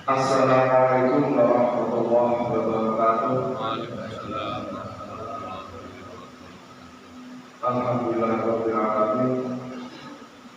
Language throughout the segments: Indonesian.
Assalamualaikum warahmatullahi wabarakatuh. Alhamdulillahirabbil alamin.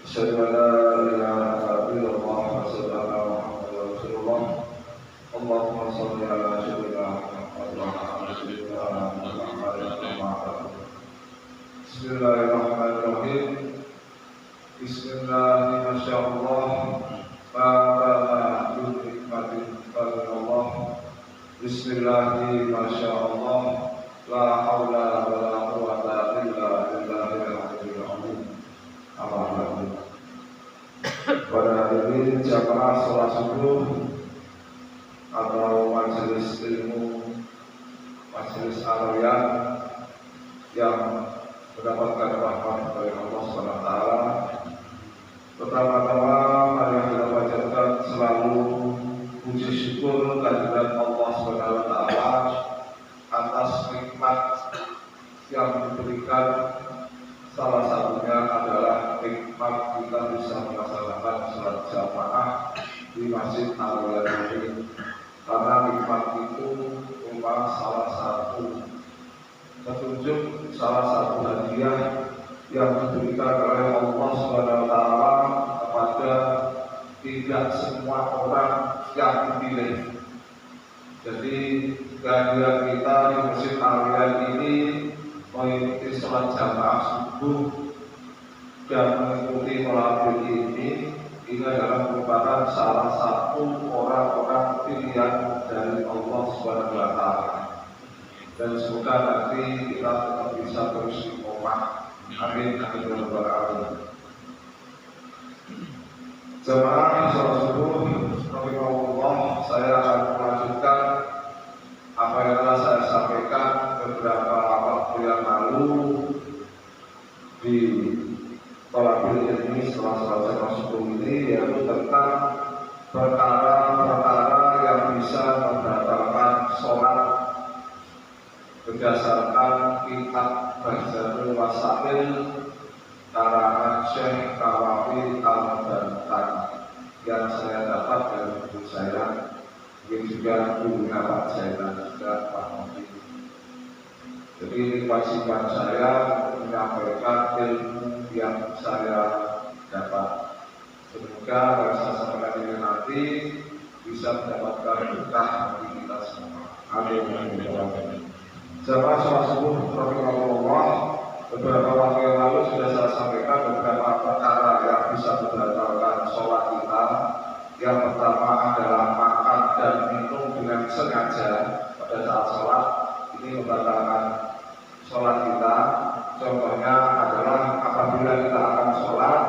Asyhadu an la ilaha illallah wa asyhadu anna Muhammadar Rasulullah. Allahumma shalli ala sayyidina Muhammad wa ala sayyidina Muhammad. Bismillahirrahmanirrahim. Bismillahirrahmanirrahim. Bismillahi masyaallah, la haula wa la quwwata illa billahil aliyyil azim. Alhamdulillah. Pada hari ini jamaah salat subuh atau majelis ilmu, majelis al-riyan yang mendapatkan rahmat dari Allah SWT. Pertama-tama mari kita panjatkan selalu puji syukur kehadirat Allah SWT atas nikmat yang diberikan. Salah satunya adalah nikmat kita bisa melaksanakan salat jamaah di Masjid Al-Riyan ini, karena nikmat itu merupakan salah satu petunjuk, salah satu hadiah yang diberikan oleh Allah SWT kepada tidak semua orang yang dipilih. Jadi kehadiran kita di Masjid Al-Riyan ini mengikuti sholat jamaah subuh dan mengikuti tolabul ini adalah merupakan salah satu orang-orang pilihan dari Allah SWT. Dan semoga nanti kita tetap bisa terus istiqomah. Amin, amin, ya rabbal alamin. Jemaah sholat subuh, rahimahullah, saya akan melanjutkan apa yang telah saya sampaikan beberapa waktu yang lalu di tolabul ini setelah sholat jamaah subuh ini, yaitu tentang perkara-perkara yang bisa membatalkan sholat berdasarkan kitab Bahjatul Wasail karangan Syekh Kawafi Al-Bantan yang saya dapat dari buku saya, mungkin juga gurunya Pak Zainal juga Pak Mofi. Jadi ini kewajiban saya untuk menyampaikan ilmu yang saya dapat. Semoga pada saat sampaikan ini nanti bisa mendapatkan berkah bagi kita semua. Amin. Jamaah sholat subuh, rahimahullah, beberapa waktu yang lalu sudah saya sampaikan beberapa perkara yang bisa membatalkan sholat kita. Yang pertama adalah makan dan minum dengan sengaja pada saat sholat, ini membatalkan sholat kita. Contohnya adalah apabila kita akan sholat,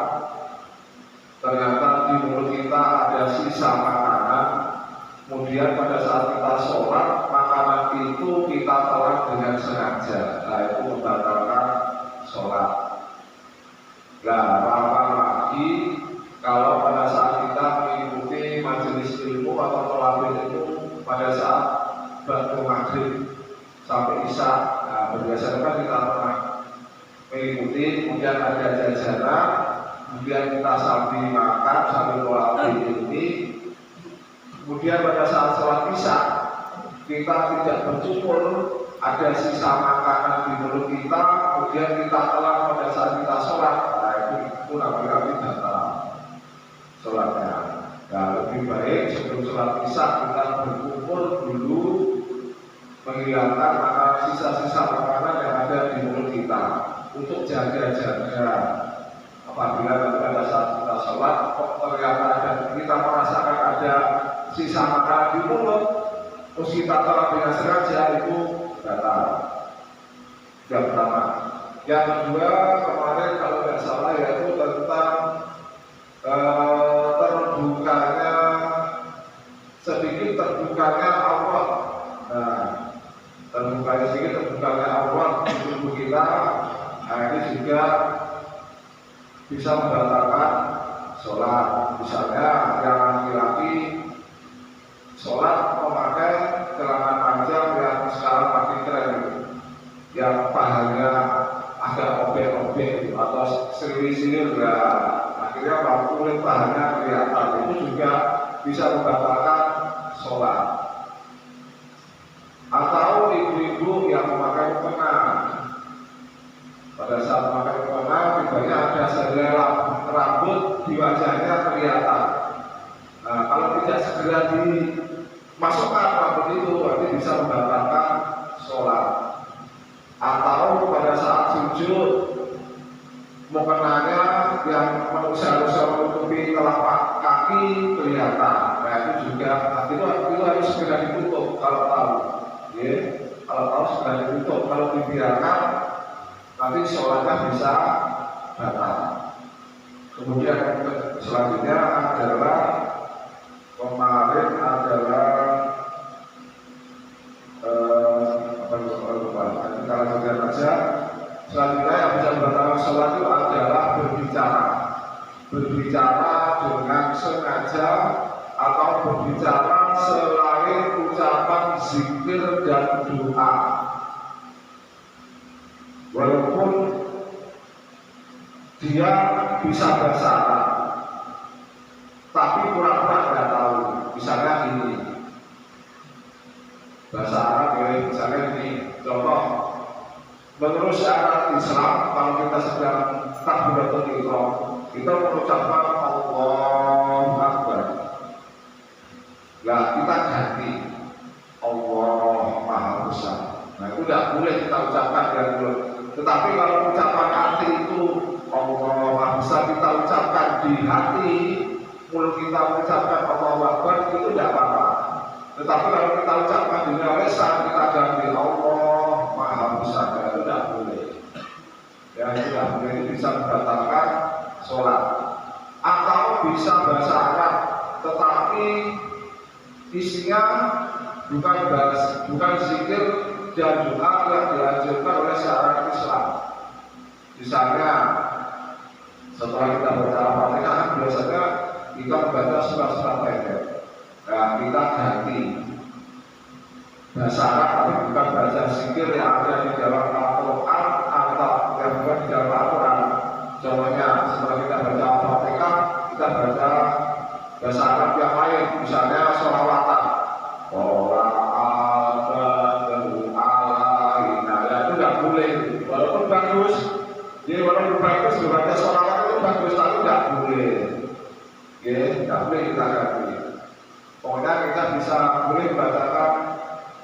ternyata di mulut kita ada sisa makanan, kemudian pada saat kita sholat, makanan itu kita telan dengan sengaja. Nah, itu membatalkan sholat. Nah, apalagi lagi kalau pada saat kita mengikuti majelis ilmu atau tolabul itu pada saat ba'da maghrib sampai isya. Nah, biasanya kan kita pernah mengikuti, kemudian ada jajanan, kemudian kita sambil makan, sambil tolabul ini. Kemudian pada saat sholat isya kita tidak bersyukur, ada sisa makanan di mulut kita, kemudian kita telan pada saat kita sholat. Nah, itu namanya batal sholatnya. Nah, lebih baik sebelum sholat isya kita berkumpul dulu, menghilangkan makanan, sisa-sisa makanan yang ada di mulut kita untuk jaga-jaga. Apabila pada saat kita sholat kok ternyata ada, kita merasakan ada sisa makanan di mulut, terus kita telan dengan sengaja, itu batal. Yang pertama. Yang kedua, kemarin kalau tidak salah yaitu tentang terbukanya sedikit terbukanya aurat. Nah, terbukanya sedikit terbukanya aurat di tubuh kita, nah ini juga bisa membatalkan sholat. Misalnya yang laki-laki sholat memakai celana panjang yang sekarang pakai keren gitu, yang pahanya agak obek-obek gitu, atau siril-siril, akhirnya kulit pahanya kelihatan, itu juga bisa membatalkan sholat. Atau ibu-ibu yang memakai mukena, pada saat memakai mukena biasanya ada selai rambut di wajahnya kelihatan. Nah, kalau tidak segera dimasukkan rambut itu berarti bisa membatalkan sholat. Atau pada saat sujud mukenanya yang seharusnya menutupi telapak kaki kelihatan. Nah itu juga itu harus segera ditutup kalau tahu. Ya, kalau tahu segera ditutup. Kalau dibiarkan nanti sholatnya bisa batal. Kemudian selanjutnya adalah kemarin adalah kita lanjutkan saja. Selanjutnya yang bisa membatalkan sholat itu adalah berbicara dengan sengaja atau berbicara selain ucapan zikir dan doa. Walaupun dia bisa bahasa Arab, tapi pura-pura nggak tahu. Misalnya ini bahasa Arab ya, misalnya ini contoh. Menurut syarat Islam, kalau kita sedang takbiratul ihram, kita mengucapkan Allahu Akbar. Nah, kita ganti Allah Maha Besar. Nah, itu tidak boleh kita ucapkan dari mulut. Tetapi kalau ucapan hati itu Allah Maha Besar kita ucapkan di hati, mulut kita mengucapkan Allahu Akbar, itu tidak apa-apa. Tetapi kalau kita ucapkan di lisan, kita ganti Allah Maha Besar, itu tidak boleh. Ya, itu tidak boleh, itu bisa membatalkan sholat. Atau bisa bahasa Arab, tetapi isinya bukan zikir dan doa yang dianjurkan oleh syariat Islam. Misalnya, setelah kita baca Al-Fatihah, biasanya kita membaca surat-surat pendek. Nah, kita ganti bahasa Arab tapi bukan bahasa zikir yang ada di dalam Al-Quran atau yang bukan di dalam Al-Quran. Contohnya, setelah kita baca Al-Fatihah, kita baca bahasa Arab yang lain, misalnya sholawatan. Itu tidak boleh. Walaupun bagus, jadi walaupun bagus baca sholawat itu bagus, tapi tidak boleh. Ya, tidak boleh kita ganti. Pokoknya kita bisa boleh membacakan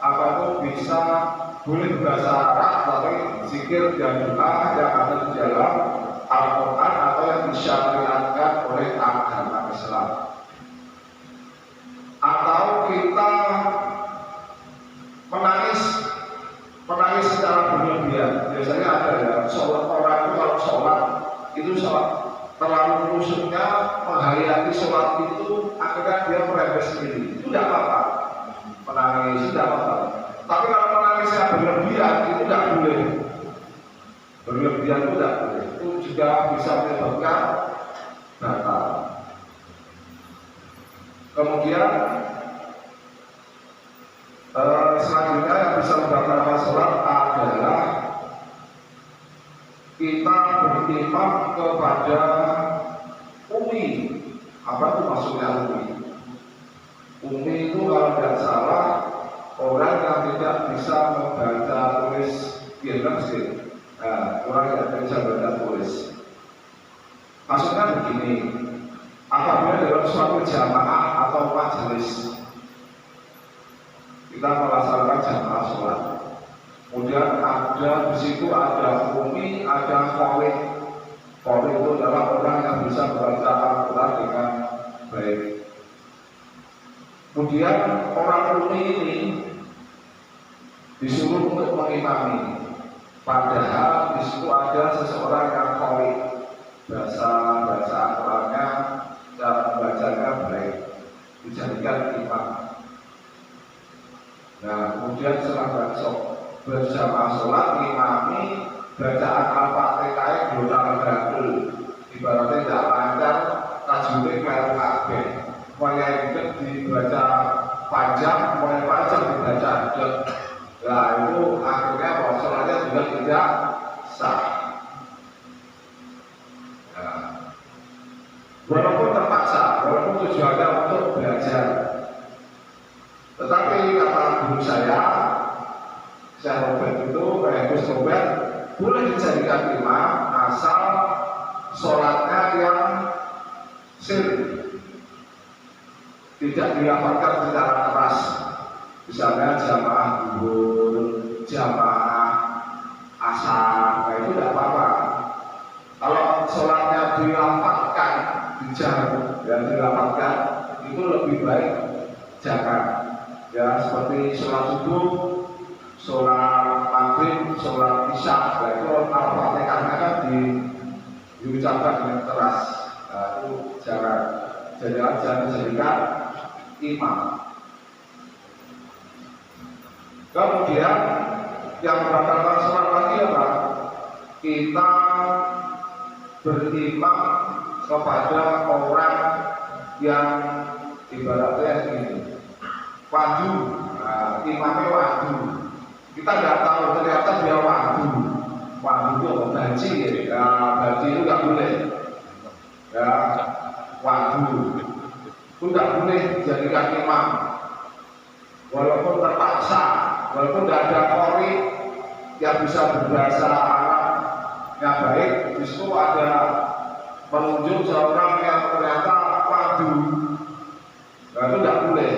apa itu bisa boleh bahasa Arab, tapi zikir dan doa yang ada di dalam Al-Quran atau yang disyariatkan oleh agama Islam. Atau kita menangis secara berlebihan. Biasanya ada ya, sholat orang itu kalau sholat itu sholat terlalu khusyuknya menghayati sholat itu akhirnya dia merembes sendiri. Itu tidak apa-apa, menangis tidak apa-apa. Tapi kalau menangisnya berlebihan itu tidak boleh. Berlebihan itu tidak boleh. Itu juga bisa menyebabkan batal. Kemudian selanjutnya yang bisa membatalkan sholat adalah kita beriman kepada umi. Apa itu maksudnya umi? Umi itu kalau tidak salah orang yang tidak bisa membaca tulis sih. Orang yang tidak bisa membaca tulis. Maksudnya begini, apabila dalam suatu jamaah atau majelis kita melaksanakan jamaah sholat, kemudian ada di situ ada umi, ada qori. Qori itu adalah orang yang bisa membaca Al-Quran dengan baik. Kemudian orang umi ini disuruh untuk mengimami, padahal di situ ada seseorang yang qori, bahasa Al-Qurannya cara membacanya baik, dijadikan imam. Nah, kemudian setelah berjamaah sholat, imami bacaan Al-Fatihah global-global, ibaratnya tidak lancar, tajwidnya kayak kabeh. Mulai itu dibaca panjang, mulai panjang dibaca dek. Nah, itu akhirnya bahwa sholatnya juga tidak sah. Nah, walaupun terpaksa, walaupun tujuannya untuk belajar, saya Robert itu, Gus Robert, boleh dijadikan imam asal sholatnya yang tidak dilafalkan secara keras. Misalnya jamaah zuhur, jamaah asar, nah itu tidak apa-apa. Kalau sholatnya dilafalkan, dilafalkan, itu lebih baik jangan. Ya seperti sholat subuh, sholat maghrib, sholat isya, nah itu al-fatihahnya kan diucapkan dengan keras. Nah itu jangan dijadikan imam. Kemudian yang membatalkan sholat lagi apa? Kita berimam kepada orang yang ibaratnya ini wadu, imamnya wadu. Kita nggak tahu ternyata dia wadu. Wadu itu apa? Baji ya, baji itu nggak boleh. Ya, wadu itu nggak boleh dijadikan imam. Walaupun terpaksa, walaupun tidak ada qori yang bisa berbahasa Arab yang baik, justru ada penunjuk seorang yang ternyata wadu. Nah itu tidak boleh.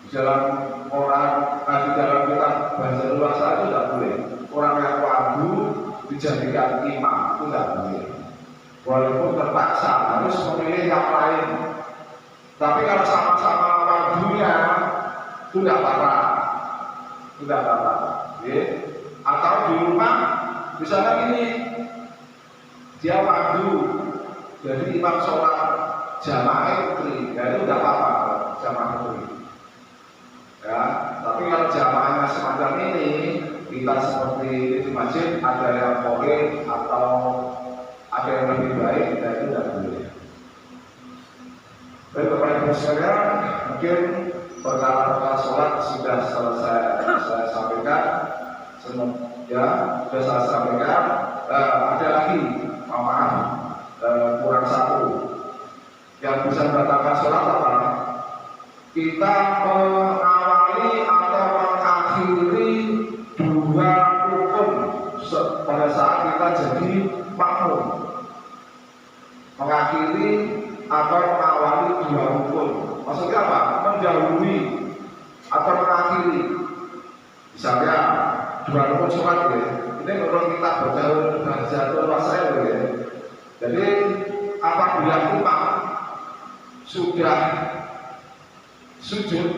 Di dalam di dalam kitab bahasa luasa itu tidak boleh. Orang yang wadu dijadikan imam itu tidak boleh. Walaupun terpaksa harus memilih yang lain. Tapi kalau sama-sama wadunya itu tidak apa-apa. Tidak apa-apa. Atau di rumah misalnya ini dia wadu jadi imam sholat jamaah putri, ya itu tidak apa-apa jamaah putri. Ya, tapi kalau jamaahnya semacam ini, kita seperti di masjid ada yang boleh atau ada yang lebih baik, ya itu tidak boleh. Baik Bapak Ibu sekalian, mungkin perkara-perkara sholat sudah selesai saya sampaikan. Ya, sudah saya sampaikan. Ada lagi, maaf, kurang satu. Yang bisa membatalkan sholat apa? Kita mengawali atau mengakhiri dua rukun pada saat kita jadi makmum. Mengakhiri atau mengawali dua rukun. Maksudnya apa? Mendahului atau mengakhiri. Misalnya dua rukun sholat ya. Ini menurut kita berjatuh wasaya ya. Jadi apabila imam sudah sujud,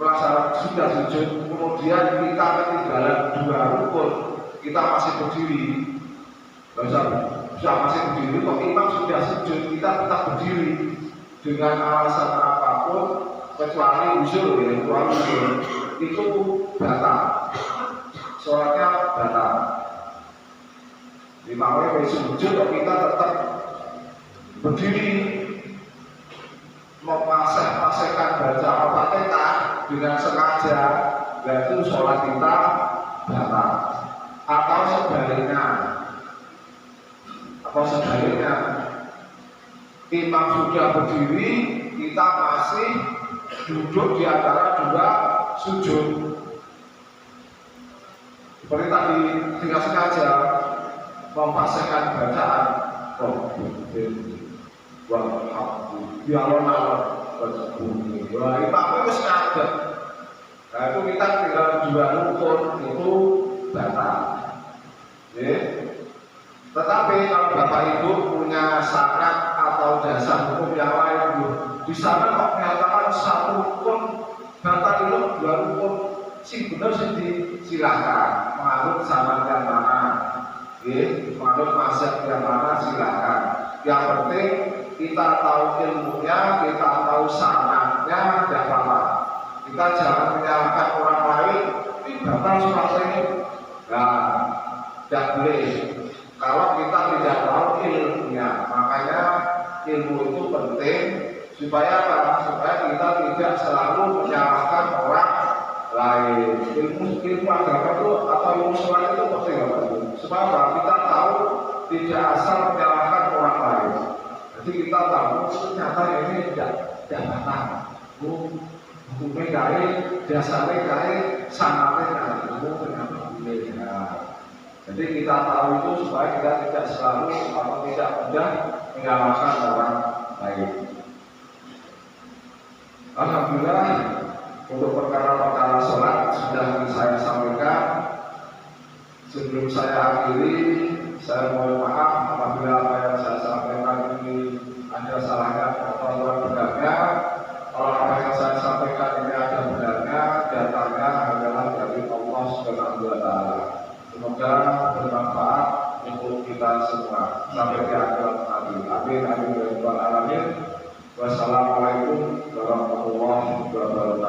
sudah sujud, kemudian kita ketinggalan dua rukun, kita masih berdiri, masih berdiri, kok imam sudah sujud, kita tetap berdiri dengan alasan apapun, kecuali usul ya, itu batal, sholatnya batal. Imamnya sujud, kok kita tetap berdiri memasang-pasangkan baca Al-Fatihah dengan sengaja, yaitu sholat kita batal. Atau sebaliknya, imam sudah berdiri, kita masih duduk di antara dua sujud. Seperti tadi dengan sengaja memasangkan bacaan imam itu sengaja. Nah itu kita tinggal dua rukun itu batal. Tetapi kalau Bapak Ibu punya syarat atau dasar hukum yang lain, di sana kok menyatakan satu rukun batal itu dua rukun, sih benar sih silahkan menganut syarat yang mana, menganut mazhab yang mana silahkan. Yang penting kita tahu ilmunya, kita tahu sanadnya, tidak apa-apa. Kita jangan menyalahkan orang lain, ini batal sholat ini. Nah, tidak boleh. Kalau kita tidak tahu ilmunya, makanya ilmu itu penting supaya apa? Supaya kita tidak selalu menyalahkan orang lain. Ilmu agama itu atau ilmu sholat itu penting apa? Supaya apa? Kita tahu tidak asal menyalahkan orang lain. Jadi kita tahu ternyata ini tidak batal. hukumnya kaya, dasarnya kaya, sangatnya kaya, umum dengan hukumnya. Jadi kita tahu itu supaya kita tidak selalu atau tidak mudah menyalahkan orang lain. Alhamdulillah untuk perkara-perkara sholat sudah saya sampaikan. Sebelum saya akhiri, saya mohon maaf apabila apa yang saya sampaikan ini ada salahnya atau kurang benarnya. Kalau apa yang saya sampaikan ini ada benarnya, datanya adalah dari Allah Subhanahu wa Ta'ala. Semoga bermanfaat untuk kita semua sampai di akhirat nanti. Amin amin ya rabbal alamin. Wassalamualaikum warahmatullahi wabarakatuh.